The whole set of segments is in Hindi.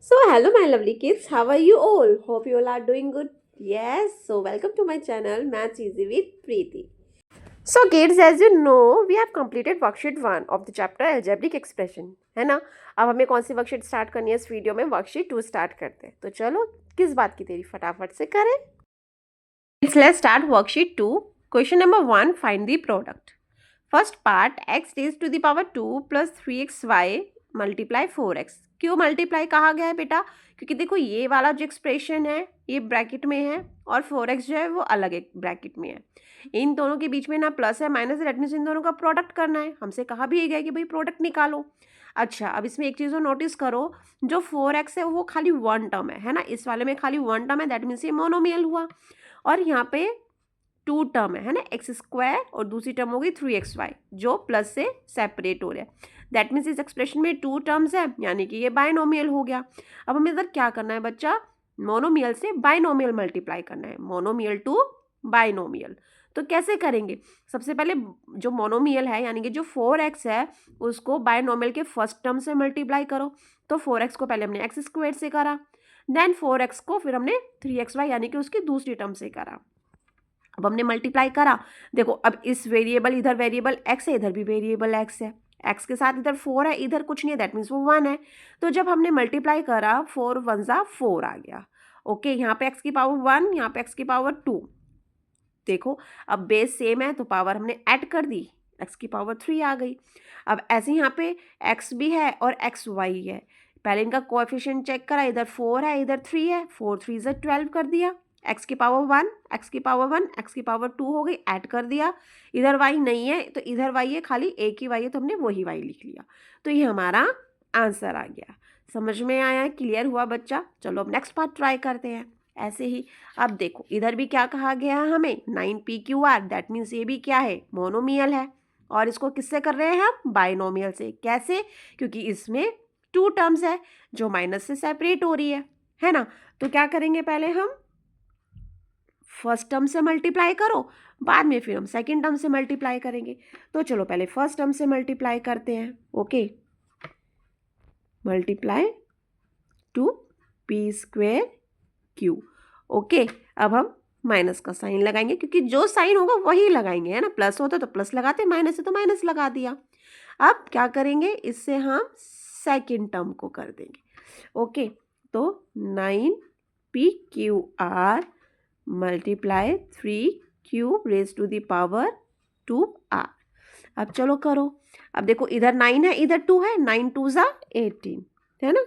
So, hello, my lovely kids. How are you all? Hope you all are doing good. Yes, so welcome to my channel Maths Easy with Preeti. So, kids, as you know, we have completed worksheet 1 of the chapter Algebraic Expression, है ना? अब हमें कौन सी वर्कशीट स्टार्ट करनी है? इस वीडियो में वर्कशीट 2 स्टार्ट करते हैं. तो चलो, किस बात की तेरी फटाफट से करें. Let's start worksheet 2. Question number 1, find the product. First part, x raised to the power 2 plus 3xy multiply 4x. क्यों मल्टीप्लाई कहा गया है बेटा? क्योंकि देखो ये वाला जो एक्सप्रेशन है ये ब्रैकेट में है और 4x जो है वो अलग एक ब्रैकेट में है. इन दोनों के बीच में ना प्लस है माइनस है, दैट मीन्स इन दोनों का प्रोडक्ट करना है. हमसे कहा भी गया कि भाई प्रोडक्ट निकालो. अच्छा, अब इसमें एक चीज़ नोटिस करो, जो 4x है वो खाली वन टर्म है ना. इस वाले में खाली वन टर्म है, दैट मीन्स ये मोनोमियल हुआ. और यहाँ पे टू टर्म है ना, एक्स स्क्वायर और दूसरी टर्म होगी 3xy जो प्लस से सेपरेट हो रहा है. दैट मीन्स इस एक्सप्रेशन में टू टर्म्स है, यानी कि ये बायनोमियल हो गया. अब हमें इधर क्या करना है बच्चा? मोनोमियल से बायनोमियल मल्टीप्लाई करना है, मोनोमियल टू बायनोमियल. तो कैसे करेंगे? सबसे पहले जो मोनोमियल है यानी कि जो 4x है उसको बायनोमियल के फर्स्ट टर्म से मल्टीप्लाई करो. तो 4x को पहले हमने एक्स स्क्वायर से करा, देन 4x को फिर हमने 3xy यानी कि उसकी दूसरी टर्म से करा. अब हमने मल्टीप्लाई करा. देखो अब इस वेरिएबल, इधर वेरिएबल x है, इधर भी वेरिएबल x है. x के साथ इधर 4 है, इधर कुछ नहीं है, दैट मीन्स वो 1 है. तो जब हमने मल्टीप्लाई करा 4 1 जा 4 आ गया. ओके, यहाँ पे x की पावर 1, यहाँ पे x की पावर 2. देखो अब बेस सेम है तो पावर हमने ऐड कर दी, x की पावर 3 आ गई. अब ऐसे यहाँ पे x भी है और xy है. पहले इनका कोएफिशिएंट चेक करा, इधर 4 है इधर 3 है, 4 3 से 12 कर दिया. x की पावर 1, x की पावर 1, x की पावर 2 हो गई, ऐड कर दिया. इधर y नहीं है तो इधर y है, खाली एक ही y है तो हमने वही y लिख लिया. तो ये हमारा आंसर आ गया. समझ में आया? क्लियर हुआ बच्चा? चलो अब नेक्स्ट पार्ट ट्राई करते हैं. ऐसे ही अब देखो इधर भी क्या कहा गया है हमें, 9pqr, दैट मीन्स ये भी क्या है? मोनोमियल है. और इसको किससे कर रहे हैं हम? बायनोमियल से. कैसे? क्योंकि इसमें टू टर्म्स है जो माइनस से सेपरेट हो रही है ना. तो क्या करेंगे, पहले हम फर्स्ट टर्म से मल्टीप्लाई करो, बाद में फिर हम सेकंड टर्म से मल्टीप्लाई करेंगे. तो चलो पहले फर्स्ट टर्म से मल्टीप्लाई करते हैं. Okay, multiply two P square Q. Okay, अब हम माइनस का साइन लगाएंगे क्योंकि जो साइन होगा वही लगाएंगे, है ना. प्लस होता तो प्लस लगाते, माइनस है तो माइनस लगा दिया. अब क्या करेंगे, इससे हम सेकंड टर्म को कर देंगे. ओके, तो 9pqr multiply 3q raise to the power 2r. अब चलो करो. अब देखो इधर 9 है इधर 2 है, 9 2 जा 18 है ना,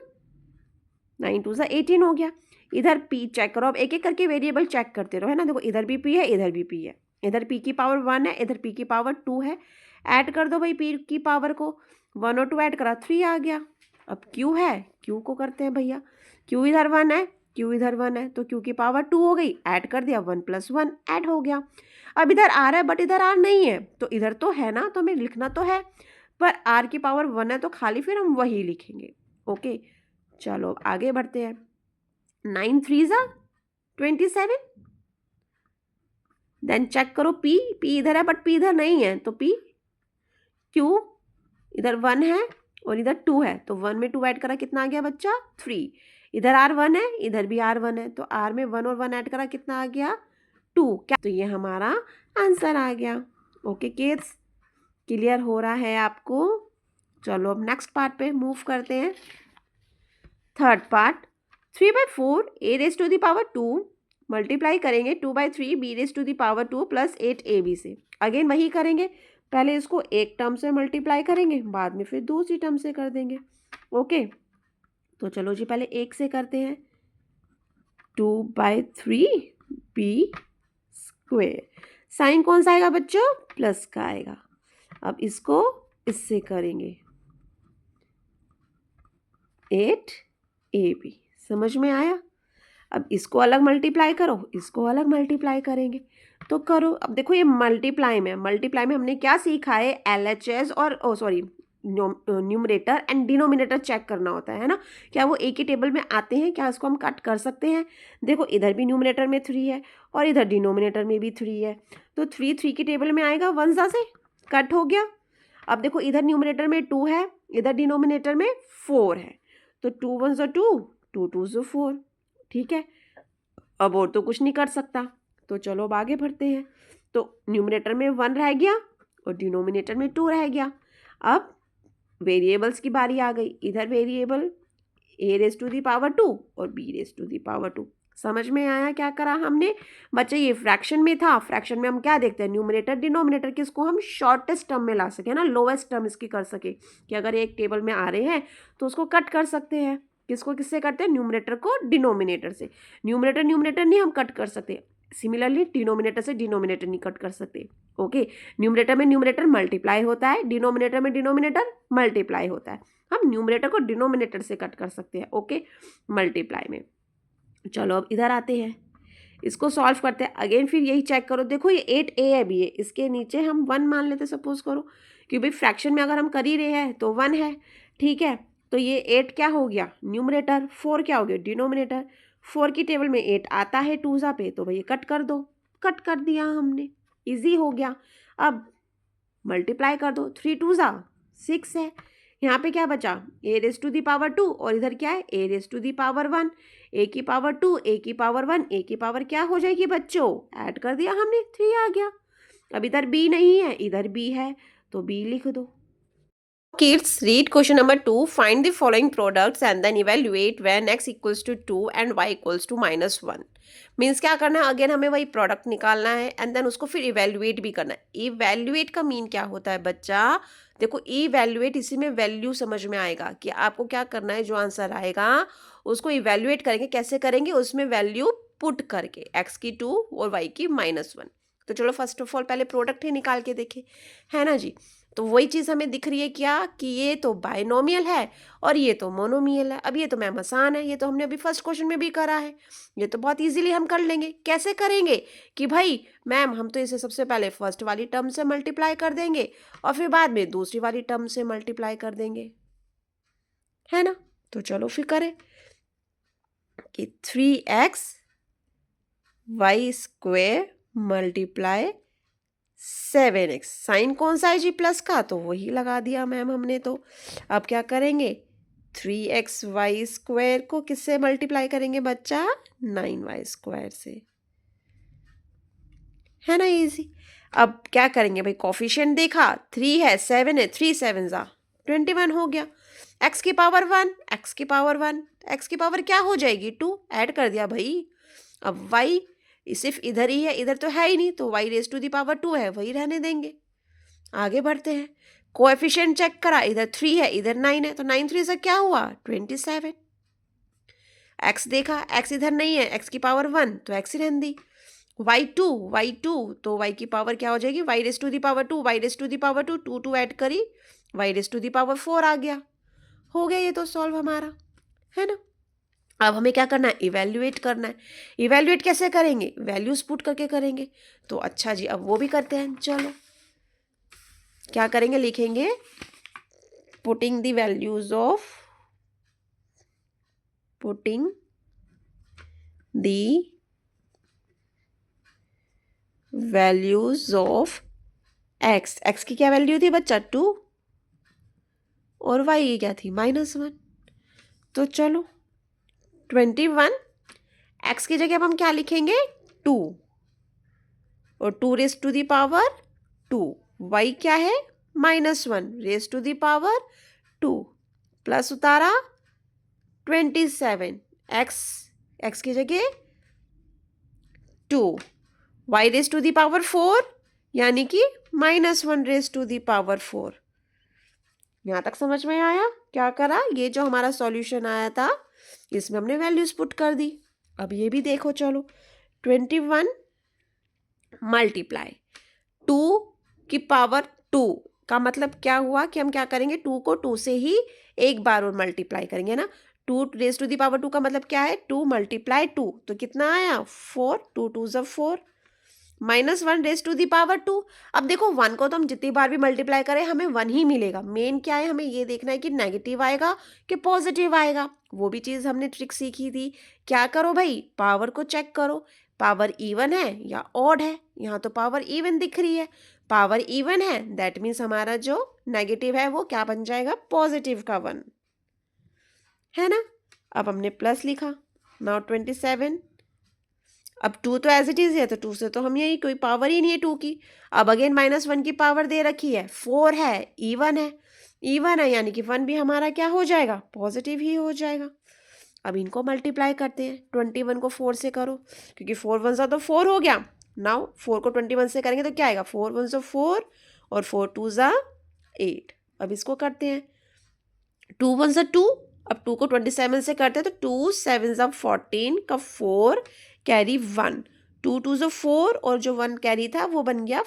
9 2 जा 18 हो गया. इधर p चेक करो, अब एक एक करके वेरिएबल चेक करते रहो, है ना. देखो इधर भी p है इधर भी p है, इधर p की पावर 1 है इधर p की पावर 2 है. ऐड कर दो भाई p की पावर को, 1 और 2 ऐड करा 3 आ गया. अब q है, q को करते हैं भैया. q इधर 1 है, q इधर 1 है, तो q की पावर 2 हो गई, ऐड कर दिया, 1 + 1 ऐड हो गया. अब इधर r है बट इधर r नहीं है, तो इधर तो है ना, तो हमें लिखना तो है, पर r की पावर 1 है तो खाली फिर हम वही लिखेंगे. ओके, चलो आगे बढ़ते हैं. 9 3 जा 27. देन चेक करो p इधर है बट p इधर नहीं है, तो p q इधर 1 है और इधर 2 है, तो 1 में 2 ऐड करा कितना आ गया बच्चा? 3. इधर r 1 है इधर भी r 1 है, तो r में 1 और 1 ऐड करा कितना आ गया? 2. क्या? तो ये हमारा आंसर आ गया. ओके किड्स, क्लियर हो रहा है आपको? चलो अब नेक्स्ट पार्ट पे मूव करते हैं. Third part, 3/4 a raise to the power 2 multiply करेंगे 2/3 b raise to the power 2 plus 8ab से. अगेन वही करेंगे, पहले इसको एक टर्म से मल्टीप्लाई करेंगे, बाद में फिर दूसरी टर्म से कर देंगे. ओके, तो चलो जी पहले एक से करते हैं. 2/3 b स्क्वेयर. साइन कौन सा आएगा बच्चों? प्लस का आएगा. अब इसको इससे करेंगे 8ab. समझ में आया? अब इसको अलग मल्टीप्लाई करो, इसको अलग मल्टीप्लाई करेंगे, तो करो. अब देखो ये मल्टीप्लाई में हमने क्या सीखा है? LHS और न्यूमरेटर एंड डिनोमिनेटर चेक करना होता है ना. क्या वो एक ही टेबल में आते हैं? क्या इसको हम कट कर सकते हैं? देखो इधर भी न्यूमरेटर में 3 है और इधर डिनोमिनेटर में भी 3 है, तो 3 की टेबल में आएगा, 1 से कट हो गया. अब देखो इधर न्यूमरेटर में 2 है इधर डिनोमिनेटर में 4 है, तो 2 1 2, 2 2 ज़ो 4, ठीक है। अब और तो कुछ नहीं कर सकता, तो चलो अब आगे बढ़ते हैं। तो न्यूमरेटर में 1 रह गया और डिनोमिनेटर में 2 रह गया। अब वेरिएबल्स की बारी आ गई। इधर variable a raise to the power 2 और b raise to the power 2। समझ में आया क्या करा हमने बच्चे? ये फ्रैक्शन में था। फ्रैक्शन में हम क्या देखते हैं? न्यूमरेटर डिनोमिनेटर किसको हम शॉर्टेस्ट टर्म में ला सके ना, लोएस्ट टर्म इसकी कर सके, कि अगर एक टेबल में आ रहे हैं तो उसको कट कर सकते हैं। किसको किससे करते हैं? न्यूमरेटर को डिनोमिनेटर से। न्यूमरेटर न्यूमरेटर नहीं हम कट कर सकते। सिमिलरली डिनोमिनेटर से डिनोमिनेटर नहीं कट कर सकते। ओके, न्यूमरेटर में न्यूमरेटर मल्टीप्लाई होता है, डिनोमिनेटर में डिनोमिनेटर मल्टीप्लाई होता है। हम न्यूमरेटर को डिनोमिनेटर से कट कर सकते हैं। ओके, मल्टीप्लाई में। चलो अब इधर आते हैं, इसको सॉल्व करते हैं। अगेन फिर यही चेक करो, देखो ये 8a है बी है, इसके नीचे हम 1 मान लेते सपोज करो, कि भाई फ्रैक्शन में अगर हम कर ही रहे हैं तो 1 है, ठीक है। तो ये 8 क्या हो गया? न्यूमरेटर। 4 क्या हो गया? डिनोमिनेटर। 4 की टेबल में 8 आता है 2 ज़ा पे, तो भाई कट कर दो। कट कर दिया हमने, इजी हो गया। अब मल्टीप्लाई कर दो, 3 2 ज़ा 6 है। यहाँ पे क्या बचा? a raise to the power 2 और इधर क्या है? a raise to the power 1। a की पावर 2, a की पावर 1, a की पावर क्या हो जाएगी बच्चों? ऐड कर दिया हमने, 3 आ गया। अब इधर b नहीं है, इधर b है, तो b लिख दो। Kids, read question number 2. Find the following products and then evaluate when x equals to 2 and y equals to -1. Means क्या करना है? अगेन हमें वही प्रोडक्ट निकालना है एंड देन उसको फिर इवेल्युएट भी करना है। इवेल्युएट का मीन क्या होता है बच्चा? देखो, इवेल्युएट इसी में वैल्यू समझ में आएगा कि आपको क्या करना है। जो आंसर आएगा उसको इवेल्युएट करेंगे। कैसे करेंगे? उसमें वैल्यू पुट करके, x की 2 और y की -1। तो चलो फर्स्ट ऑफ ऑल पहले प्रोडक्ट ही निकाल के देखें, है ना जी। तो वही चीज़ हमें दिख रही है क्या? कि ये तो बाइनोमियल है और ये तो मोनोमियल है। अब ये तो मैम आसान है, ये तो हमने अभी फर्स्ट क्वेश्चन में भी करा है, ये तो बहुत इजीली हम कर लेंगे। कैसे करेंगे? कि भाई मैम हम तो इसे सबसे पहले फर्स्ट वाली टर्म से मल्टीप्लाई कर देंगे और फिर बाद में दूसरी वाली टर्म से मल्टीप्लाई कर देंगे, है ना। तो चलो फिर करें कि 3x Y square multiply 7x। Sign कौन सा है जी? प्लस का, तो वही लगा दिया मैम हमने। तो अब क्या करेंगे? 3xy स्क्वायर को किससे मल्टीप्लाई करेंगे बच्चा? 9y स्क्वायर से, है ना, इजी। अब क्या करेंगे भाई? कोफिशिएंट देखा, 3 है, 7 है, 3 7 ज़ा 21 हो गया। x की पावर 1, x की पावर 1, x की पावर क्या हो जाएगी? 2। ऐड कर दिया भाई। अब y सिर्फ इधर ही है, इधर तो है ही नहीं, तो y raise to the power 2 है, वही रहने देंगे। आगे बढ़ते हैं, कोएफिशिएंट चेक करा, इधर 3 है, इधर 9 है, तो 9 3 से क्या हुआ? 27। x देखा, x इधर नहीं है, x की पावर 1, तो x ही रहने दी। y2, तो y की पावर क्या हो जाएगी? y raise to the power 2, y raise to the power 2, 2 2 add करी, y raise to the power 4 आ गया। हो गया ये तो सॉल्व हमारा, है ना। अब हमें क्या करना है? इवेल्युएट करना है। इवेल्युएट कैसे करेंगे? वैल्यूज पुट करके करेंगे। तो अच्छा जी, अब वो भी करते हैं। चलो क्या करेंगे? लिखेंगे putting the values of, putting the values of x। x की क्या वैल्यू थी बच्चा? 2, और y की क्या थी? -1। तो चलो 21, x की जगह अब हम क्या लिखेंगे? 2, और 2 raise to the power 2, y क्या है? -1 raise to the power 2, plus उतारा 27, x की जगह 2, y raise to the power 4 यानी कि -1 रेज टू दी पावर 4। यहाँ तक समझ में आया? क्या करा? ये जो हमारा सॉल्यूशन आया था इसमें हमने वैल्यूज पुट कर दी। अब ये भी देखो, चलो 21 मल्टीप्लाई 2 की पावर 2 का मतलब क्या हुआ? कि हम क्या करेंगे? 2 को 2 से ही एक बार और मल्टीप्लाई करेंगे ना। 2 रेज टू दी पावर 2 का मतलब क्या है? 2 मल्टीप्लाई 2, तो कितना आया? 4, 2 2 ज़ा 4, -1 रेज टू दी पावर 2। अब देखो 1 को तो हम जितनी बार भी मल्टीप्लाई करें हमें 1 ही मिलेगा। मेन क्या है? हमें ये देखना है कि नेगेटिव आएगा कि पॉजिटिव आएगा। वो भी चीज़ हमने ट्रिक सीखी थी। क्या करो भाई? पावर को चेक करो, पावर इवन है या ऑड है। यहाँ तो पावर इवन दिख रही है, पावर इवन है, दैट मीन्स हमारा जो नेगेटिव है वो क्या बन जाएगा? पॉजिटिव का 1, है ना। अब हमने प्लस लिखा, नाउ 27। अब 2 तो एज इट इज़ है, तो 2 से तो हम यही, कोई पावर ही नहीं है 2 की। अब अगेन -1 की पावर दे रखी है, 4 है, इवन है, इवन है यानी कि 1 भी हमारा क्या हो जाएगा, पॉजिटिव ही हो जाएगा। अब इनको मल्टीप्लाई करते हैं, 21 को 4 से करो, क्योंकि 4 1 सा तो 4 हो गया। नाउ 4 को 21 से करेंगे तो क्या आएगा, 4 1 सा 4 और 4 2 सा 8। अब इसको करते हैं, 2 1 सा 2, अब 2 को 27 से करते हैं तो 2 7 सा 14 का 4 कैरी 1, 2 2 सा 4 और जो 1 कैरी था वो बन गया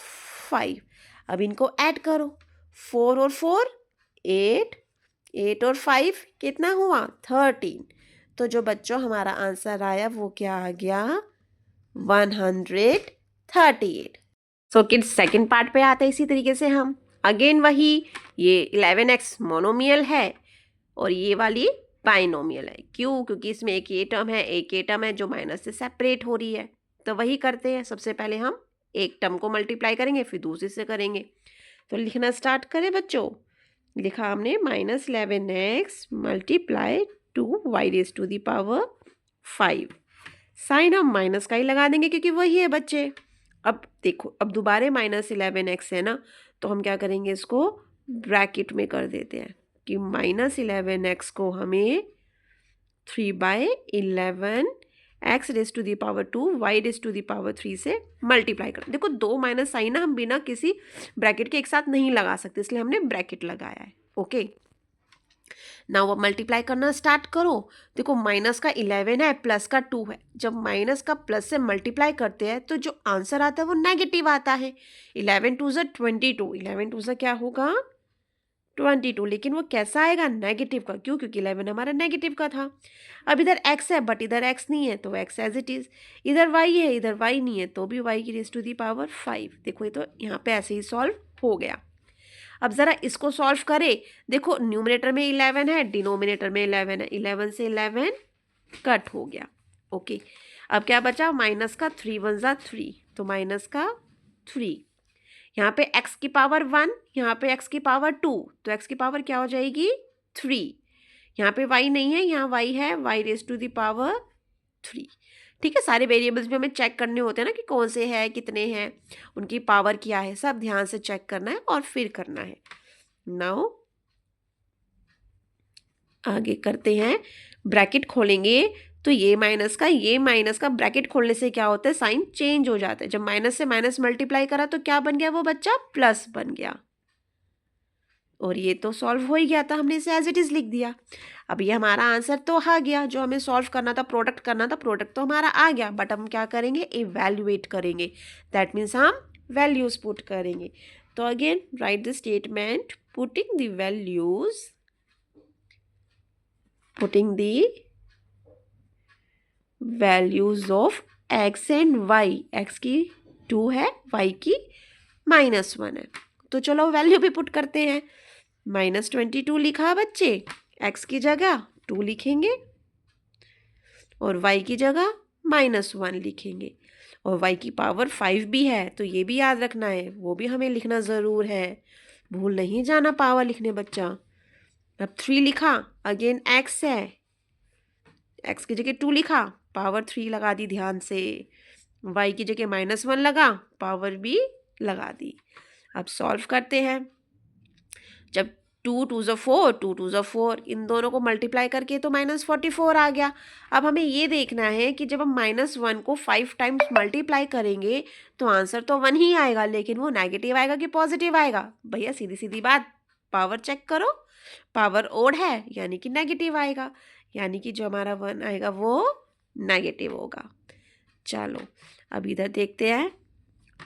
5। अब इनको ऐड करो, 4 और 4 8, 8 और 5 कितना हुआ 13। तो जो बच्चों हमारा आंसर आया वो क्या आ गया, 138। सो किड्स सेकंड पार्ट पे आते हैं इसी तरीके से हम अगेन वही, ये 11x मोनोमियल है और ये वाली बाइनोमियल है। क्यों, क्योंकि इसमें एक ये टर्म है, एक ये टर्म है जो माइनस से सेपरेट हो रही है। तो वही करते हैं, सबसे पहले हम एक टर्म को मल्टीप्लाई करेंगे फिर दूसरे से करेंगे। तो लिखना स्टार्ट करें बच्चों। लिखा हमने -11x मल्टीप्लाई 2y⁵ साइन हम माइनस का ही लगा देंगे क्योंकि वही है बच्चे। अब देखो, अब दोबारा -11x है ना, तो हम क्या करेंगे, इसको ब्रैकेट में कर देते हैं कि -11x को हमें 3/11 x⁵2 y⁵3 से मल्टीप्लाई कर। देखो 2 माइनस साइन ना हम बिना किसी ब्रैकेट के एक साथ नहीं लगा सकते, इसलिए हमने ब्रैकेट लगाया है। ओके, नाउ अब मल्टीप्लाई करना स्टार्ट करो। देखो माइनस का 11 है, प्लस का 2 है। जब माइनस का प्लस से मल्टीप्लाई करते हैं तो जो आंसर आता है वो नेगेटिव आता है। 11 2 ज़ा 22, 11 2 ज़ा क्या होगा 22, लेकिन वो कैसा आएगा, नेगेटिव का। क्यों, क्योंकि 11 हमारा नेगेटिव का था। अब इधर x है बट इधर x नहीं है तो x एज इट इज़। इधर y है, इधर y नहीं है तो भी y⁵5। देखो ये तो यहाँ पे ऐसे ही सॉल्व हो गया। अब ज़रा इसको सॉल्व करें। देखो न्यूमरेटर में 11 है, डिनोमिनेटर में 11 है, 11 से 11 कट हो गया। ओके, अब क्या बचा, माइनस का 3 1 ज़ा 3, तो माइनस का 3। यहाँ पे x की पावर 1, यहाँ पे x की पावर 2, तो x की पावर क्या हो जाएगी 3। यहाँ पे y नहीं है, यहाँ y है, y⁵3। ठीक है, सारे वेरिएबल्स भी हमें चेक करने होते हैं ना कि कौन से हैं, कितने हैं, उनकी पावर क्या है, सब ध्यान से चेक करना है और फिर करना है। नाउ आगे करते हैं, ब्रैकेट खोलेंगे तो ये माइनस का ब्रैकेट खोलने से क्या होता है, साइन चेंज हो जाता है। जब माइनस से माइनस मल्टीप्लाई करा तो क्या बन गया वो बच्चा, प्लस बन गया। और ये तो सॉल्व हो ही गया था, हमने इसे एज इट इज़ लिख दिया। अब ये हमारा आंसर तो आ गया, जो हमें सॉल्व करना था, प्रोडक्ट करना था, प्रोडक्ट तो हमारा आ गया। बट हम क्या करेंगे, इवैल्यूएट करेंगे। दैट मीन्स हम वैल्यूज पुट करेंगे। तो again right the statement putting the values of x and y। x की 2 है, y की -1 है। तो चलो वैल्यू भी पुट करते हैं। -22 लिखा बच्चे, x की जगह 2 लिखेंगे और y की जगह -1 लिखेंगे। और y की पावर 5 भी है, तो ये भी याद रखना है, वो भी हमें लिखना ज़रूर है, भूल नहीं जाना पावर लिखने बच्चा। अब 3 लिखा, अगेन x है, x की जगह 2 लिखा, पावर 3 लगा दी ध्यान से। y की जगह -1 लगा, पावर भी लगा दी। अब सॉल्व करते हैं। जब 2 2 ज़ा 4, 2 2 ज़ा 4, इन दोनों को मल्टीप्लाई करके तो -44 आ गया। अब हमें ये देखना है कि जब हम -1 को 5 टाइम्स मल्टीप्लाई करेंगे तो आंसर तो 1 ही आएगा, लेकिन वो नेगेटिव आएगा कि पॉजिटिव आएगा। भैया सीधी सीधी बात, पावर चेक करो, पावर ओड है यानी कि नेगेटिव आएगा, यानी कि जो हमारा 1 आएगा वो नेगेटिव होगा। चलो अब इधर देखते हैं,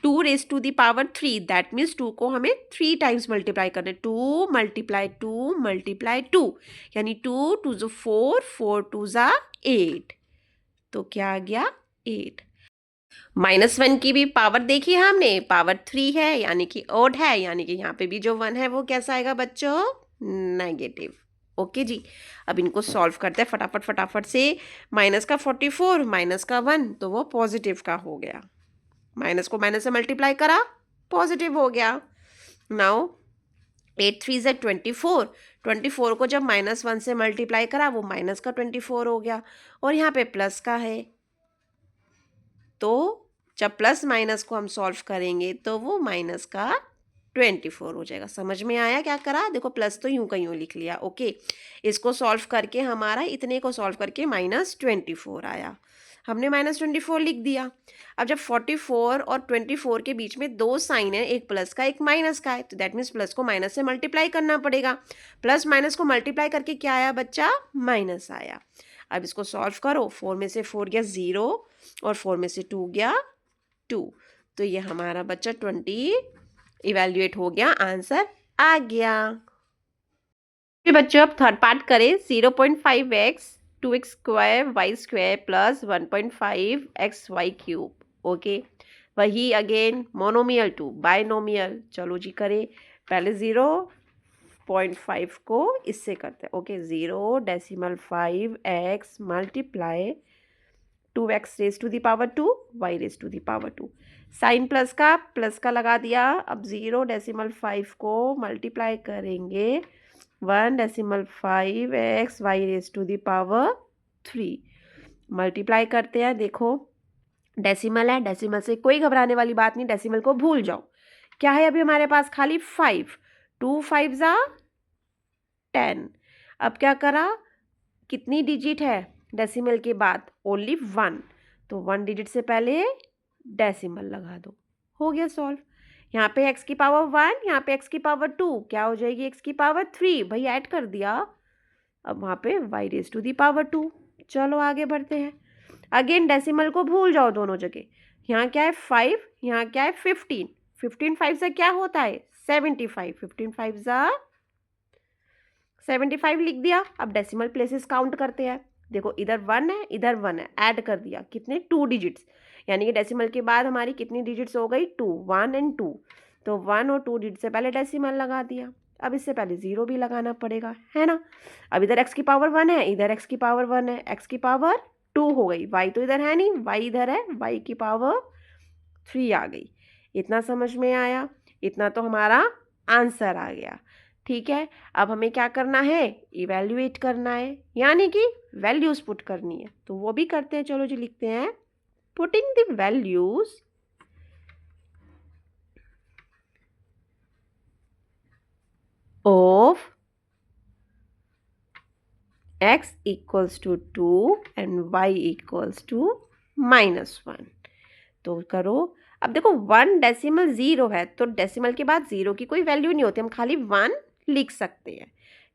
2⁵3, दैट मीन्स 2 को हमें 3 टाइम्स मल्टीप्लाई करना है। 2 × 2 यानी 2 2 ज़ा 4, 4 2 ज़ा 8, तो क्या आ गया 8। -1 की भी पावर देखी है हमने, पावर 3 है यानी कि ओड है, यानी कि यहाँ पे भी जो 1 है वो कैसा आएगा बच्चों, नेगेटिव। ओके जी, अब इनको सॉल्व करते हैं फटाफट से। माइनस का 44 माइनस का 1, तो वो पॉजिटिव का हो गया। माइनस को माइनस से मल्टीप्लाई करा, पॉजिटिव हो गया। नाउ 8 3 ज़ा 24, 24 को जब -1 से मल्टीप्लाई करा वो माइनस का 24 हो गया, और यहाँ पे प्लस का है, तो जब प्लस माइनस को हम सॉल्व करेंगे तो वो माइनस का 24 हो जाएगा। समझ में आया क्या करा? देखो प्लस तो यूं का यूं लिख लिया। ओके, इसको सॉल्व करके हमारा इतने को सॉल्व करके -24 आया, हमने -24 लिख दिया। अब जब 44 और 24 के बीच में दो साइन है, एक प्लस का एक माइनस का है, तो दैट मीन्स प्लस को माइनस से मल्टीप्लाई करना पड़ेगा। प्लस माइनस को मल्टीप्लाई करके क्या आया बच्चा? माइनस आया। अब इसको सॉल्व करो, 4 में से 4 गया 0 और 4 में से 2 गया 2, तो ये हमारा बच्चा 20 इवेल्युएट हो गया, आंसर आ गया। फिर बच्चों अब थर्ड पार्ट करें। 0.5x 2x square y square plus 1.5x y cube. Okay, वही अगेन मोनोमियल टू बायनोमियल। चलो जी करें, पहले 0.5 को इससे करते हैं। Okay, 0.5x multiply 2x raise to the power 2 y raise to the power 2। Sign plus का लगा दिया। अब 0.5 को मल्टीप्लाई करेंगे 1.5x y raise to the power 3। Multiply करते हैं, देखो डेसिमल है, डेसिमल से कोई घबराने वाली बात नहीं, डेसिमल को भूल जाओ। क्या है अभी हमारे पास? खाली 5, 2 5 ज़ा 10। अब क्या करा, कितनी डिजिट है डेसिमल के बाद? ओनली 1, तो 1 डिजिट से पहले डेसिमल लगा दो, हो गया सॉल्व। यहाँ पे x की पावर 1, यहाँ पे x की पावर 2, क्या हो जाएगी? x की पावर 3, भाई ऐड कर दिया। अब वहाँ पे y raise to the power 2। चलो आगे बढ़ते हैं। अगेन डेसिमल को भूल जाओ दोनों जगह। यहाँ क्या है? 5, यहाँ क्या है? 15। 15 5 से क्या होता है? 75। 15 5 ज़ा 75 लिख दिया। अब डेसिमल प्लेसेस काउंट करते हैं। देखो इधर 1 है, इधर 1 है, ऐड कर दिया। कितने? 2 डिजिट्स, यानी कि डेसिमल के बाद हमारी कितनी डिजिट्स हो गई? 2, 1 एंड 2। तो 1 और 2 डिजिट से पहले डेसिमल लगा दिया। अब इससे पहले 0 भी लगाना पड़ेगा, है ना। अब इधर x की पावर 1 है, इधर x की पावर 1 है, x की पावर 2 हो गई। y तो इधर है नहीं, y इधर है, y की पावर 3 आ गई। इतना समझ में आया? इतना तो हमारा आंसर आ गया। ठीक है, अब हमें क्या करना है? इवेल्युएट करना है, यानी कि वैल्यूज पुट करनी है, तो वो भी करते हैं। चलो जी लिखते हैं, putting the values of x equals to 2 and y equals to -1। तो करो। अब देखो 1 डेसिमल 0 है, तो डेसिमल के बाद 0 की कोई वैल्यू नहीं होती, हम खाली 1 लिख सकते हैं।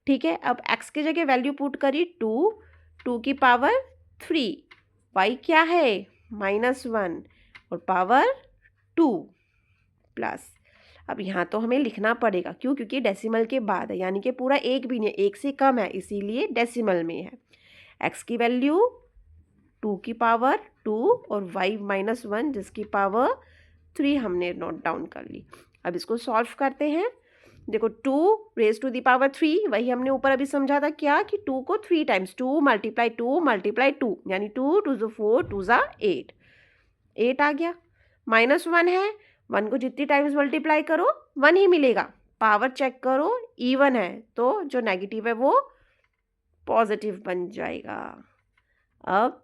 ठीक है, अब x की जगह वैल्यू पुट करी 2, 2 की पावर 3, y क्या है? -1 और पावर 2 प्लस। अब यहाँ तो हमें लिखना पड़ेगा, क्यों? क्योंकि डेसिमल के बाद है, यानी कि पूरा एक भी नहीं, एक से कम है, इसीलिए डेसिमल में है। x की वैल्यू 2 की पावर 2 और y -1 जिसकी पावर 3 हमने नोट डाउन कर ली। अब इसको सॉल्व करते हैं। देखो 2 रेज टू दी पावर 3, वही हमने ऊपर अभी समझा था, क्या कि 2 को 3 टाइम्स, 2 मल्टीप्लाई 2 यानी 2 2 ज़ा 4 2 ज़ा 8, 8 आ गया। -1 है, 1 को जितनी टाइम्स मल्टीप्लाई करो 1 ही मिलेगा। पावर चेक करो, इवन है, तो जो नेगेटिव है वो पॉजिटिव बन जाएगा। अब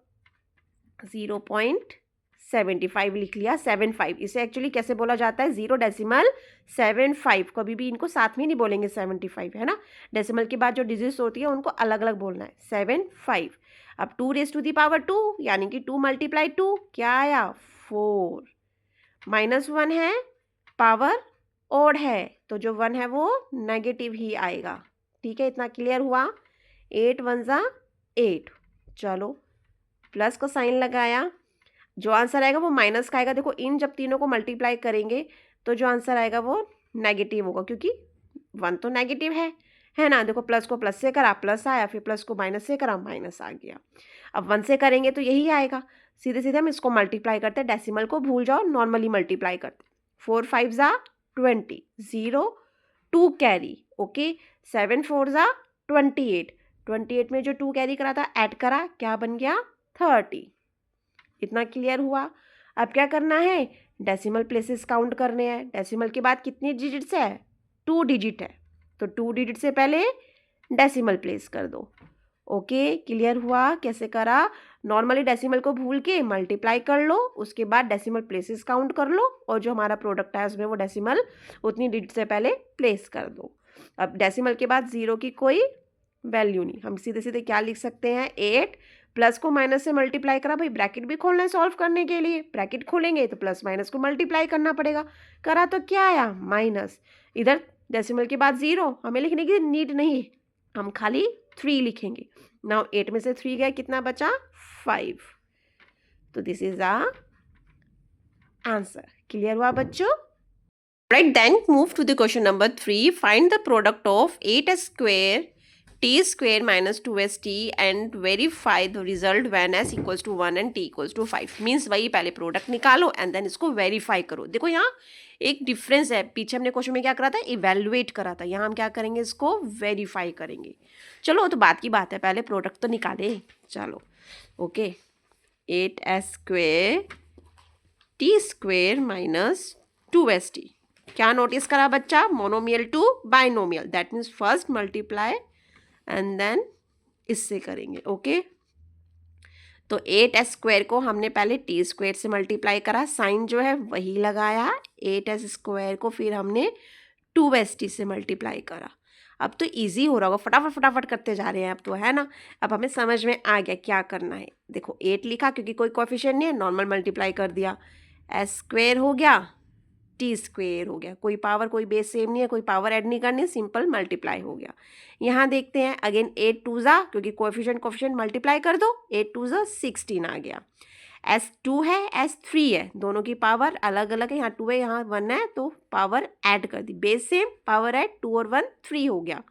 0.75 लिख लिया, 75। इसे एक्चुअली कैसे बोला जाता है? 0.75। कभी भी इनको साथ में नहीं बोलेंगे 75, है ना। डेसिमल के बाद जो डिजिट्स होती है उनको अलग अलग बोलना है, 75। अब 2 रेज टू दी पावर 2, यानी कि 2 मल्टीप्लाई 2 क्या आया? 4। -1 है, पावर ओड है, तो जो 1 है वो नेगेटिव ही आएगा। ठीक है, इतना क्लियर हुआ। 8 1 ज़ा 8। चलो प्लस का साइन लगाया, जो आंसर आएगा वो माइनस का आएगा। देखो इन जब तीनों को मल्टीप्लाई करेंगे तो जो आंसर आएगा वो नेगेटिव होगा, क्योंकि 1 तो नेगेटिव है ना। देखो प्लस को प्लस से करा, प्लस आया, फिर प्लस को माइनस से करा, माइनस आ गया। अब 1 से करेंगे तो यही आएगा। सीधे सीधे हम इसको मल्टीप्लाई करते हैं, डेसिमल को भूल जाओ, नॉर्मली मल्टीप्लाई करते। 4 5 ज़ा 20, 0 2 कैरी। ओके, 7 4 ज़ा 28, 28 में जो 2 कैरी करा था ऐड करा, क्या बन गया? 30। इतना क्लियर हुआ। अब क्या करना है? डेसिमल प्लेसेस काउंट करने हैं। डेसिमल के बाद कितनी डिजिट्स है? 2 डिजिट है, तो 2 डिजिट से पहले डेसिमल प्लेस कर दो। ओके, क्लियर हुआ कैसे करा? नॉर्मली डेसिमल को भूल के मल्टीप्लाई कर लो, उसके बाद डेसिमल प्लेसेस काउंट कर लो और जो हमारा प्रोडक्ट है उसमें वो डेसिमल उतनी डिजिट से पहले प्लेस कर दो। अब डेसिमल के बाद 0 की कोई वैल्यू नहीं, हम सीधे सीधे क्या लिख सकते हैं? 8 प्लस को माइनस से मल्टीप्लाई करा, भाई ब्रैकेट भी खोलना है सॉल्व करने के लिए, ब्रैकेट खोलेंगे तो प्लस माइनस को मल्टीप्लाई करना पड़ेगा, करा तो क्या आया? माइनस। इधर डेसिमल के बाद 0, हमें लिखने की नीड नहीं है, हम खाली 3 लिखेंगे। नाउ 8 में से 3 गए, कितना बचा? 5। तो this is a answer. Clear हुआ बच्चों? Right, then move to the question number 3. Find the product of 8s square t square minus 2st and verify the result when s equals to 1 and t equals to 5. Means वही पहले प्रोडक्ट निकालो एंड देन इसको वेरीफाई करो। देखो यहाँ एक डिफरेंस है, पीछे हमने क्वेश्चन में क्या करा था? इवेलुएट करा था, यहाँ हम क्या करेंगे? इसको वेरीफाई करेंगे। चलो तो बात की बात है, पहले प्रोडक्ट तो निकाले। चलो okay, 8s square t square minus 2st। क्या नोटिस करा बच्चा? Monomial to binomial, that means first multiply and then इससे करेंगे। ओके, तो 8s स्क्वायर को हमने पहले t स्क्वायर से मल्टीप्लाई करा, साइन जो है वही लगाया। 8s स्क्वायर को फिर हमने 2st से मल्टीप्लाई करा। अब तो इजी हो रहा होगा, फटाफट फटाफट करते जा रहे हैं अब तो, है ना? अब हमें समझ में आ गया क्या करना है। देखो 8 लिखा क्योंकि कोई कोएफिशिएंट नहीं है, नॉर्मल मल्टीप्लाई कर दिया, s स्क्वायर हो गया, t स्क्वायर हो गया, कोई पावर कोई बेस सेम नहीं है, कोई पावर ऐड नहीं करनी, सिंपल मल्टीप्लाई हो गया। यहाँ देखते हैं अगेन 8 2 जा, क्योंकि कोएफिशिएंट मल्टीप्लाई कर दो, 8 2 जा 16 आ गया। s2 है, s3 है, दोनों की पावर अलग अलग है, यहाँ 2 है यहाँ 1 है, तो पावर ऐड कर दी, बेस सेम पावर ऐड, 2 और 1 3 हो गया।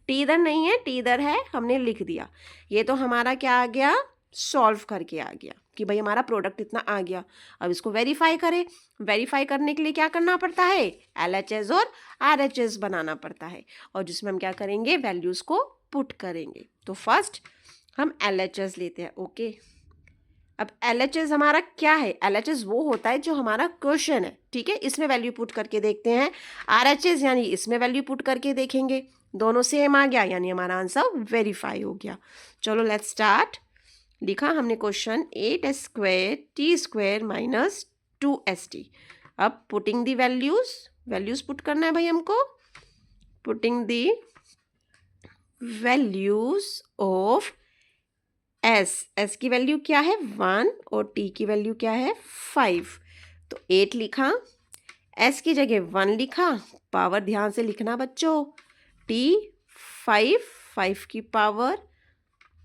t इधर नहीं है, t इधर है, हमने लिख दिया। ये तो हमारा क्या आ गया? सॉल्व करके आ गया कि भाई हमारा प्रोडक्ट इतना आ गया। अब इसको वेरीफाई करें, वेरीफाई करने के लिए क्या करना पड़ता है? LHS और RHS बनाना पड़ता है, और जिसमें हम क्या करेंगे? वैल्यूज़ को पुट करेंगे। तो फर्स्ट हम LHS लेते हैं। ओके, अब LHS हमारा क्या है? LHS वो होता है जो हमारा क्वेश्चन है, ठीक है, इसमें वैल्यू पुट करके देखते हैं। RHS यानी इसमें वैल्यू पुट करके देखेंगे, दोनों सेम आ गया यानी हमारा आंसर वेरीफाई हो गया। चलो लेट्स स्टार्ट। लिखा हमने question 8s square t square minus 2st। अब पुटिंग दी वैल्यूज पुट करना है भाई हमको। Putting the values of s की वैल्यू क्या है? 1 और t की वैल्यू क्या है? 5। तो 8 लिखा, s की जगह 1 लिखा, पावर ध्यान से लिखना बच्चों, t 5 की पावर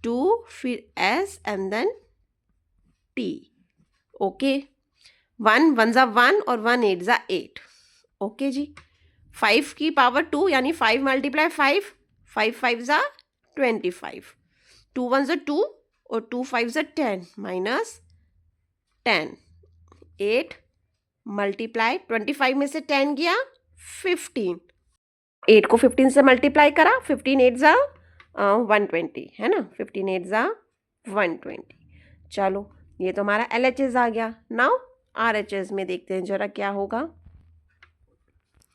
2, फिर s and then t। Okay, 1 1 जा 1 और 1 8 जा 8। ओके जी, 5 की पावर 2 यानी 5 मल्टीप्लाई 5, 5 5 जा 25, 2 1 जा 2 और 2 5 जा 10 माइनस 10। 8 मल्टीप्लाई 25 में से 10 गया 15, 8 को 15 से मल्टीप्लाई करा, 15 8 जा 120, है ना, 15 8 जा 120। चलो ये तो हमारा LHS आ गया। नाउ RHS में देखते हैं जरा क्या होगा।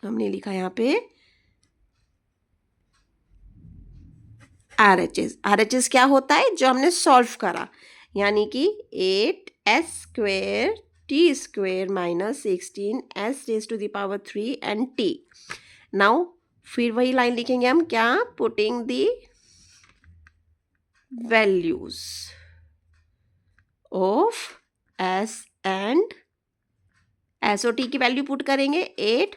हमने लिखा यहाँ पे RHS क्या होता है? जो हमने सॉल्व करा, यानी कि 8s square t square minus 16s raise to the power 3 and t। Now फिर वही लाइन लिखेंगे हम, क्या? Putting the values of s and s और t की वैल्यू पुट करेंगे। 8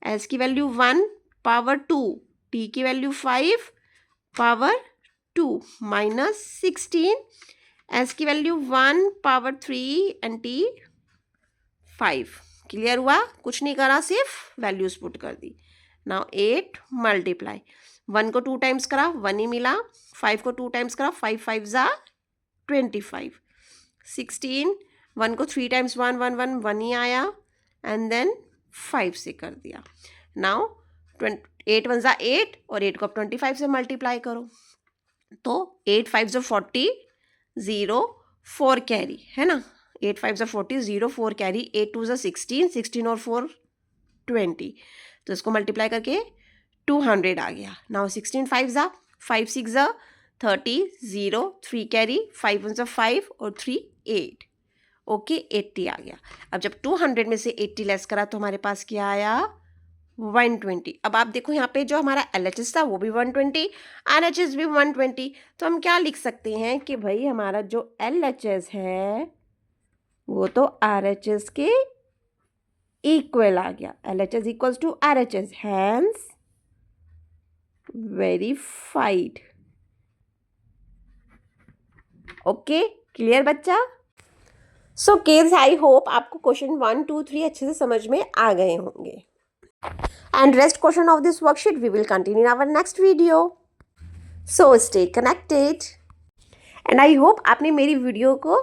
s की वैल्यू 1 पावर 2, t की वैल्यू 5 पावर 2 माइनस 16, s की value 1 power 3 and t 5। Clear हुआ? कुछ नहीं करा, सिर्फ वैल्यूज पुट कर दी। नाउ 8 मल्टीप्लाई, 1 को 2 टाइम्स करा 1 ही मिला, 5 को 2 टाइम्स करा 5 5 जा 25, 16 1 को 3 टाइम्स 1 1 1 1 ही आया एंड देन 5 से कर दिया। नाउ 8 1 जा 8 और 8 को अब 25 से मल्टीप्लाई करो, तो 8 5 जा 40, 0 4 कैरी, है ना, 8 5 जा 40, 0 4 कैरी, 8 2 जा 16, 16 और 4 20, तो इसको मल्टीप्लाई करके 200 आ गया. Now 16 5s are 5 6 are 30, 0, 3 carry, 5 1s are 5 और 3 8. ओके 80 आ गया. अब जब 200 में से 80 लेस करा तो हमारे पास क्या आया 120. अब आप देखो यहाँ पे जो हमारा LHS था वो भी 120, RHS भी 120. तो हम क्या लिख सकते हैं कि भाई हमारा जो LHS है वो तो RHS के इक्वल आ गया. LHS equals to RHS, hence verified. Okay clear बच्चा? सो किड्स आई होप आपको क्वेश्चन 1 2 3 अच्छे से समझ में आ गए होंगे. And rest question of this worksheet we will continue in our next video. So stay connected. And I hope आपने मेरी वीडियो को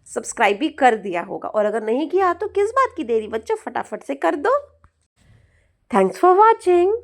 सब्सक्राइब भी कर दिया होगा, और अगर नहीं किया तो किस बात की देरी बच्चों, फटाफट से कर दो. Thanks for watching.